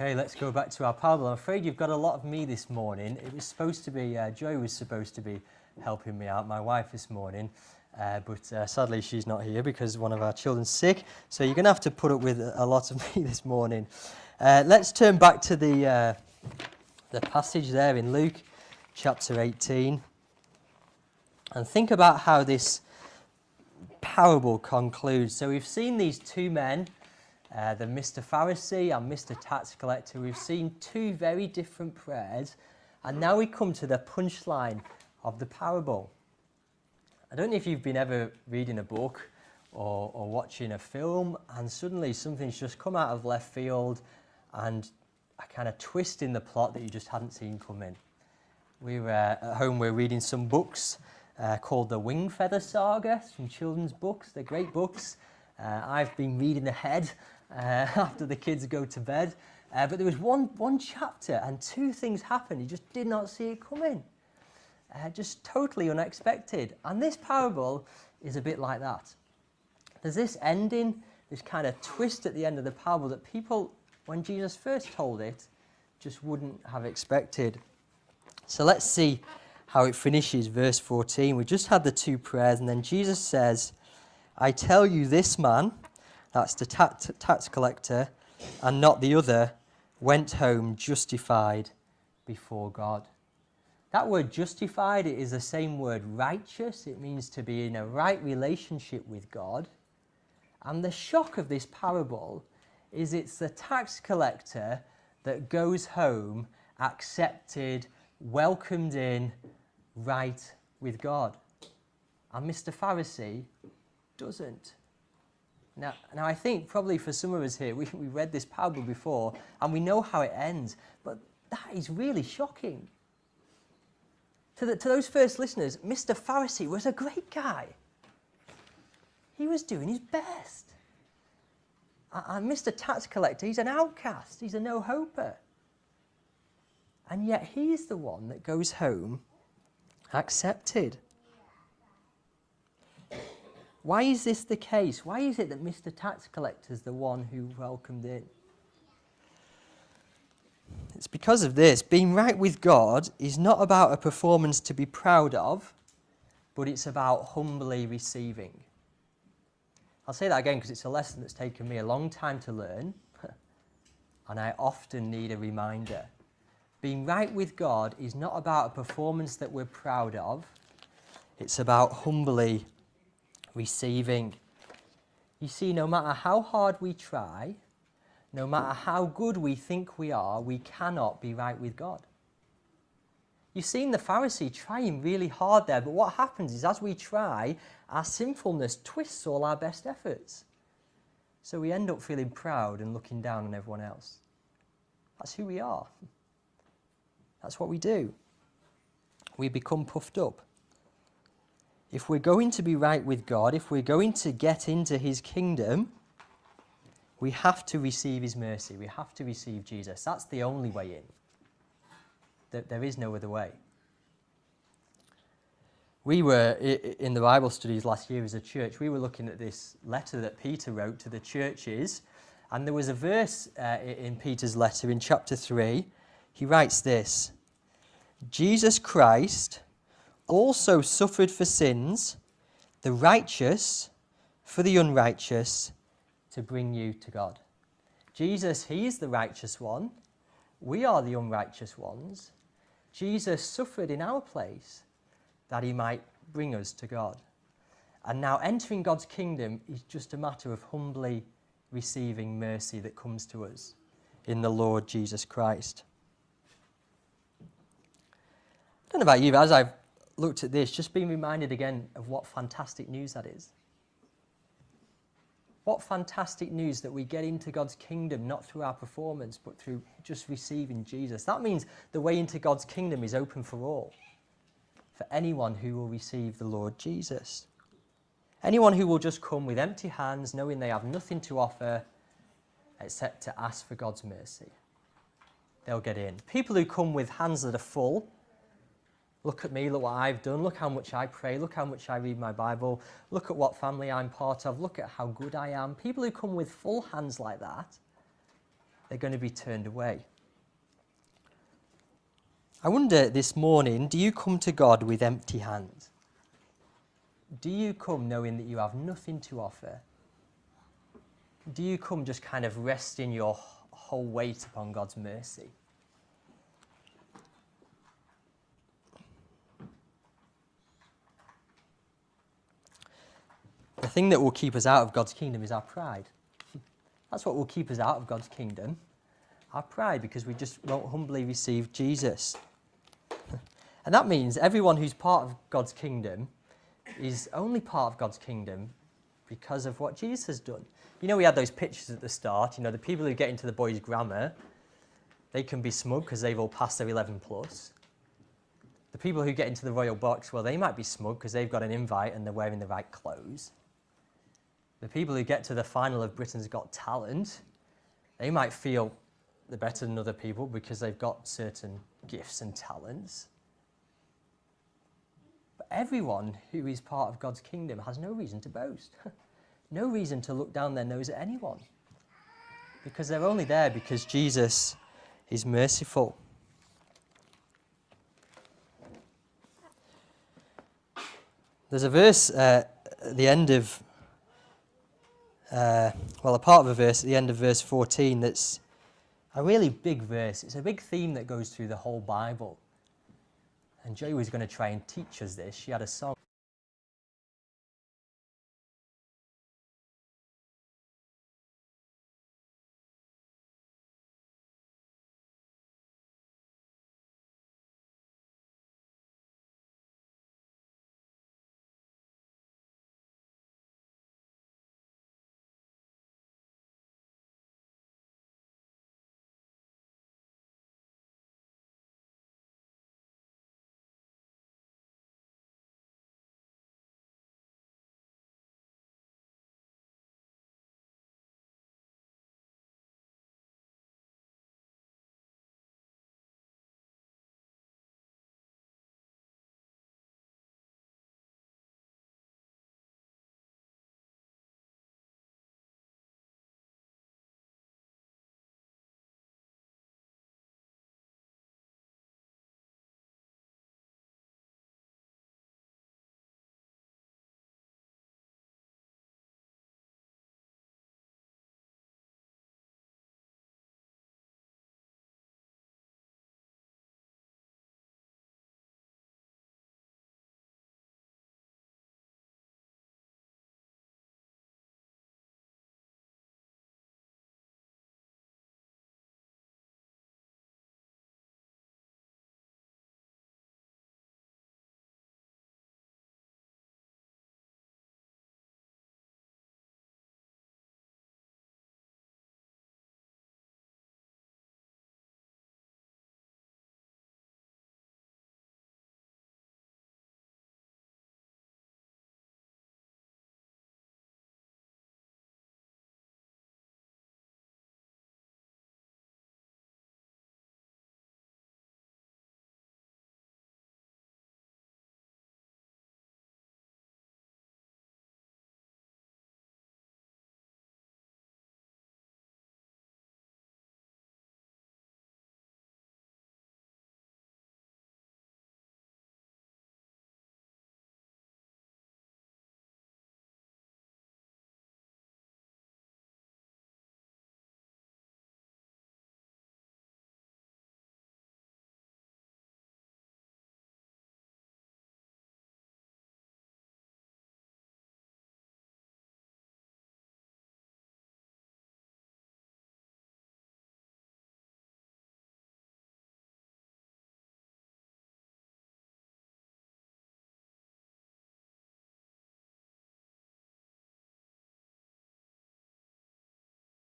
Okay, let's go back to our parable. I'm afraid you've got a lot of me this morning. It was supposed to be, Joy was supposed to be helping me out, my wife this morning, but sadly she's not here because one of our children's sick, so you're going to have to put up with a lot of me this morning. Let's turn back to the passage there in Luke chapter 18 and think about how this parable concludes. So we've seen these two men, the Mr. Pharisee and Mr. Tax Collector. We've seen two very different prayers, and now we come to the punchline of the parable. I don't know if you've been ever reading a book or watching a film, and suddenly something's just come out of left field and a kind of twist in the plot that you just hadn't seen coming. We were at home, we're reading some books called the Wingfeather Saga, some children's books. They're great books. I've been reading ahead after the kids go to bed. But there was one chapter and two things happened. You just did not see it coming. Just totally unexpected. And this parable is a bit like that. There's this ending, this kind of twist at the end of the parable that people, when Jesus first told it, just wouldn't have expected. So let's see how it finishes, verse 14. We just had the two prayers, and then Jesus says, I tell you, this man, that's the tax collector, and not the other, went home justified before God. That word justified, it is the same word righteous. It means to be in a right relationship with God. And the shock of this parable is it's the tax collector that goes home accepted, welcomed in, right with God. And Mr. Pharisee doesn't. Now I think probably for some of us here, we read this parable before and we know how it ends, but that is really shocking. To those first listeners, Mr. Pharisee was a great guy. He was doing his best. And Mr. Tax Collector, he's an outcast. He's a no-hoper. And yet he's the one that goes home accepted. Why is this the case? Why is it that Mr. Tax Collector is the one who welcomed in? It's because of this. Being right with God is not about a performance to be proud of, but it's about humbly receiving. I'll say that again because it's a lesson that's taken me a long time to learn, and I often need a reminder. Being right with God is not about a performance that we're proud of. It's about humbly receiving. You see, no matter how hard we try, no matter how good we think we are, we cannot be right with God. You've seen the Pharisee trying really hard there, but what happens is as we try, our sinfulness twists all our best efforts. So we end up feeling proud and looking down on everyone else. That's who we are. That's what we do. We become puffed up. If we're going to be right with God, if we're going to get into his kingdom, we have to receive his mercy. We have to receive Jesus. That's the only way in. There is no other way. We were, in the Bible studies last year as a church, we were looking at this letter that Peter wrote to the churches, and there was a verse in Peter's letter in chapter 3. He writes this, Jesus Christ also suffered for sins, the righteous for the unrighteous, to bring you to God. Jesus, he is the righteous one. We are the unrighteous ones. Jesus suffered in our place that he might bring us to God. And now entering God's kingdom is just a matter of humbly receiving mercy that comes to us in the Lord Jesus Christ. I don't know about you, but as I've looked at this, just being reminded again of what fantastic news that is. What fantastic news that we get into God's kingdom, not through our performance, but through just receiving Jesus. That means the way into God's kingdom is open for all, for anyone who will receive the Lord Jesus. Anyone who will just come with empty hands, knowing they have nothing to offer except to ask for God's mercy. They'll get in. People who come with hands that are full, look at me, look what I've done, look how much I pray, look how much I read my Bible, look at what family I'm part of, look at how good I am. People who come with full hands like that, they're going to be turned away. I wonder this morning, do you come to God with empty hands? Do you come knowing that you have nothing to offer? Do you come just kind of resting your whole weight upon God's mercy? The thing that will keep us out of God's kingdom is our pride. That's what will keep us out of God's kingdom, our pride, because we just won't humbly receive Jesus. And that means everyone who's part of God's kingdom is only part of God's kingdom because of what Jesus has done. You know, we had those pictures at the start, you know, the people who get into the boys' grammar, they can be smug because they've all passed their 11 plus. The people who get into the royal box, well, they might be smug because they've got an invite and they're wearing the right clothes. The people who get to the final of Britain's Got Talent, they might feel they're better than other people because they've got certain gifts and talents. But everyone who is part of God's kingdom has no reason to boast. No reason to look down their nose at anyone. Because they're only there because Jesus is merciful. There's a verse at the end of, a part of a verse at the end of verse 14 that's a really big verse. It's a big theme that goes through the whole Bible. And Joey was going to try and teach us this. She had a song.